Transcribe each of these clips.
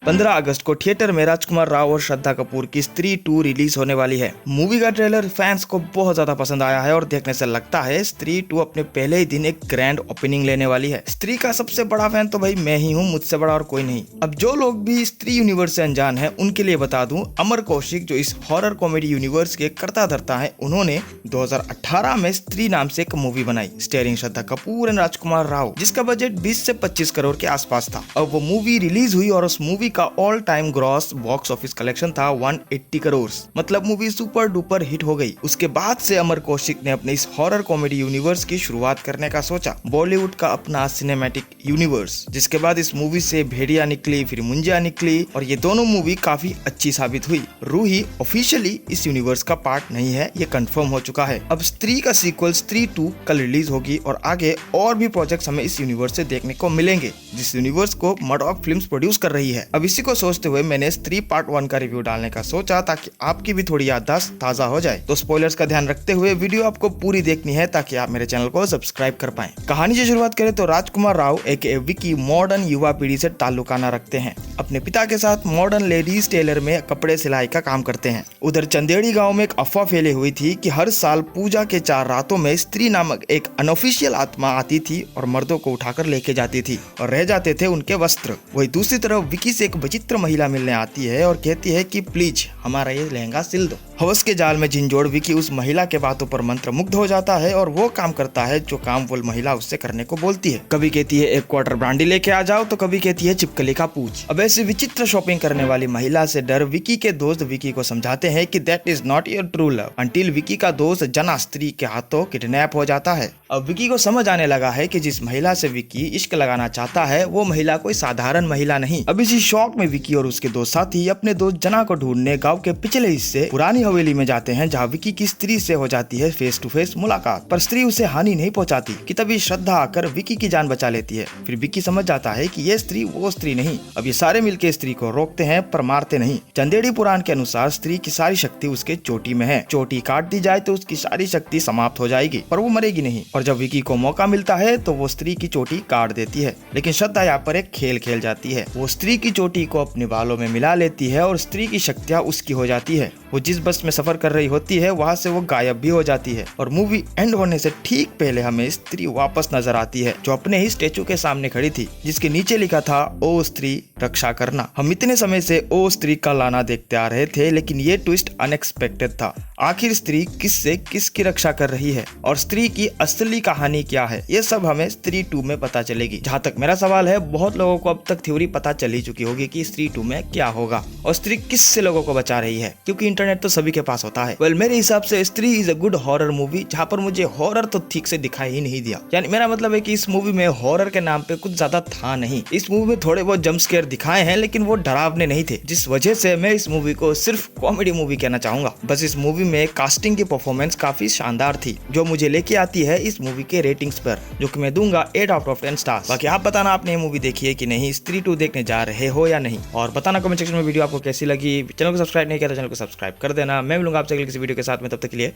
15 अगस्त को थिएटर में राजकुमार राव और श्रद्धा कपूर की स्त्री 2 रिलीज होने वाली है। मूवी का ट्रेलर फैंस को बहुत ज्यादा पसंद आया है और देखने से लगता है स्त्री 2 अपने पहले ही दिन एक ग्रैंड ओपनिंग लेने वाली है। स्त्री का सबसे बड़ा फैन तो भाई मैं ही हूँ, मुझसे बड़ा और कोई नहीं। अब जो लोग भी स्त्री यूनिवर्स से अनजान है उनके लिए बता दूं, अमर कौशिक जो इस हॉरर कॉमेडी यूनिवर्स के कर्ता धर्ता है, उन्होंने 2018 में स्त्री नाम से एक मूवी बनाई स्टारिंग श्रद्धा कपूर एंड राजकुमार राव, जिसका बजट 20 से 25 करोड़ के आसपास था। अब वो मूवी रिलीज हुई और उस मूवी का all time gross box office collection था 180 करोड़। मतलब मूवी सुपर डुपर हिट हो गई। उसके बाद से अमर कौशिक ने अपने इस हॉरर कॉमेडी यूनिवर्स की शुरुआत करने का सोचा, बॉलीवुड का अपना सिनेमैटिक यूनिवर्स। जिसके बाद इस मूवी से भेड़िया निकली, फिर मुंजिया निकली और ये दोनों मूवी काफी अच्छी साबित हुई। रूही ऑफिशियली इस यूनिवर्स का पार्ट नहीं है, ये कंफर्म हो चुका है। अब स्त्री का सीक्वल स्त्री 2 कल रिलीज होगी और आगे और भी प्रोजेक्ट्स हमें इस यूनिवर्स से देखने को मिलेंगे, जिस यूनिवर्स को मर्डॉक फिल्म्स प्रोड्यूस कर रही है। अब इसी को सोचते हुए मैंने स्त्री पार्ट 1 का रिव्यू डालने का सोचा, ताकि आपकी भी थोड़ी याददाश्त ताजा हो जाए। तो स्पॉयलर्स का ध्यान रखते हुए वीडियो आपको पूरी देखनी है ताकि आप मेरे चैनल को सब्सक्राइब कर पाएं। कहानी से शुरुआत करें तो राजकुमार राव एक विकी मॉडर्न युवा पीढ़ी से ताल्लुकाना रखते हैं। अपने पिता के साथ मॉडर्न लेडीज टेलर में कपड़े सिलाई का काम करते हैं। उधर चंदेड़ी गांव में एक अफवाह फैली हुई थी कि हर साल पूजा के 4 रातों में स्त्री नामक एक अनऑफिशियल आत्मा आती थी और मर्दों को उठाकर लेके जाती थी और रह जाते थे उनके वस्त्र। वही दूसरी तरफ विकी से एक विचित्र महिला मिलने आती है और कहती है कि प्लीज हमारा ये लहंगा सिल दो। हवस के जाल में झिंझोड़ विकी उस महिला के बातों पर मंत्र मुग्ध हो जाता है और वो काम करता है जो काम वो महिला उससे करने को बोलती है। कभी कहती है 1 क्वार्टर ब्रांडी लेके आ जाओ, तो कभी कहती है चिपकली का पूछ। अब ऐसी विचित्र शॉपिंग करने वाली महिला से डर विकी के दोस्त विकी को समझाते हैं कि that is not your true love, until Vicky का दोस्त जना स्त्री के हाथों किडनैप हो जाता है। अब विकी को समझ आने लगा है कि जिस महिला से विकी इश्क लगाना चाहता है वो महिला कोई साधारण महिला नहीं। अब इसी शौक में विकी और उसके दो साथी अपने दोस्त जना को ढूंढने गांव के पिछले हिस्से पुरानी हवेली में जाते हैं, जहां विकी की स्त्री से हो जाती है फेस टू फेस मुलाकात। पर स्त्री उसे हानि नहीं पहुंचाती कि तभी श्रद्धा आकर विकी की जान बचा लेती है। फिर विकी समझ जाता है कि ये स्त्री वो स्त्री नहीं। अब ये सारे मिलकर स्त्री को रोकते हैं पर मारते नहीं। चंदेड़ी पुराण के अनुसार स्त्री की सारी शक्ति उसके चोटी में है। चोटी काट दी जाए तो उसकी सारी शक्ति समाप्त हो जाएगी, पर वो मरेगी नहीं। और जब विकी को मौका मिलता है तो वो स्त्री की चोटी काट देती है। लेकिन श्रद्धा यहाँ पर एक खेल खेल जाती है। वो स्त्री की चोटी को अपने बालों में मिला लेती है और स्त्री की शक्तियाँ उसकी हो जाती है। वो जिस बस में सफर कर रही होती है वहाँ से वो गायब भी हो जाती है और मूवी एंड होने से ठीक पहले हमें स्त्री वापस नजर आती है, जो अपने ही स्टेचू के सामने खड़ी थी, जिसके नीचे लिखा था ओ स्त्री रक्षा करना। हम इतने समय से ओ स्त्री का लाना देखते आ रहे थे, लेकिन ये ट्विस्ट अनएक्सपेक्टेड था। आखिर स्त्री किससे किसकी रक्षा कर रही है और स्त्री की असली कहानी क्या है, ये सब हमें स्त्री 2 में पता चलेगी। जहाँ तक मेरा सवाल है, बहुत लोगों को अब तक थ्योरी पता चल ही चुकी होगी कि स्त्री 2 में क्या होगा और स्त्री किससे लोगों को बचा रही है, क्योंकि इंटरनेट तो सभी के पास होता है। वेल, मेरे हिसाब से स्त्री is a good horror movie, जहाँ पर मुझे हॉरर तो ठीक से दिखाई ही नहीं दिया। यानी मेरा मतलब है कि इस मूवी में हॉरर के नाम पे कुछ ज्यादा था नहीं। इस मूवी में थोड़े बहुत जंप स्केयर दिखाए हैं, लेकिन वो डरावने नहीं थे, जिस वजह से मैं इस मूवी को सिर्फ कॉमेडी मूवी कहना चाहूंगा। बस इस मूवी में कास्टिंग की परफॉर्मेंस काफी शानदार थी, जो मुझे लेके आती है इस मूवी के रेटिंग्स पर, जो कि मैं दूंगा 8 आउट ऑफ 10 स्टार्स। बाकी आप बताना आपने ये मूवी देखी है कि नहीं, स्त्री 2 देखने जा रहे हो या नहीं, और बताना कमेंट सेक्शन में वीडियो आपको कैसी लगी। चैनल को सब्सक्राइब नहीं किया तो चैनल को सब्सक्राइब कर देना। मैं मिलूंगा आपसे अगली किसी वीडियो के साथ में, तब तक के लिए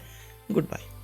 गुड बाय।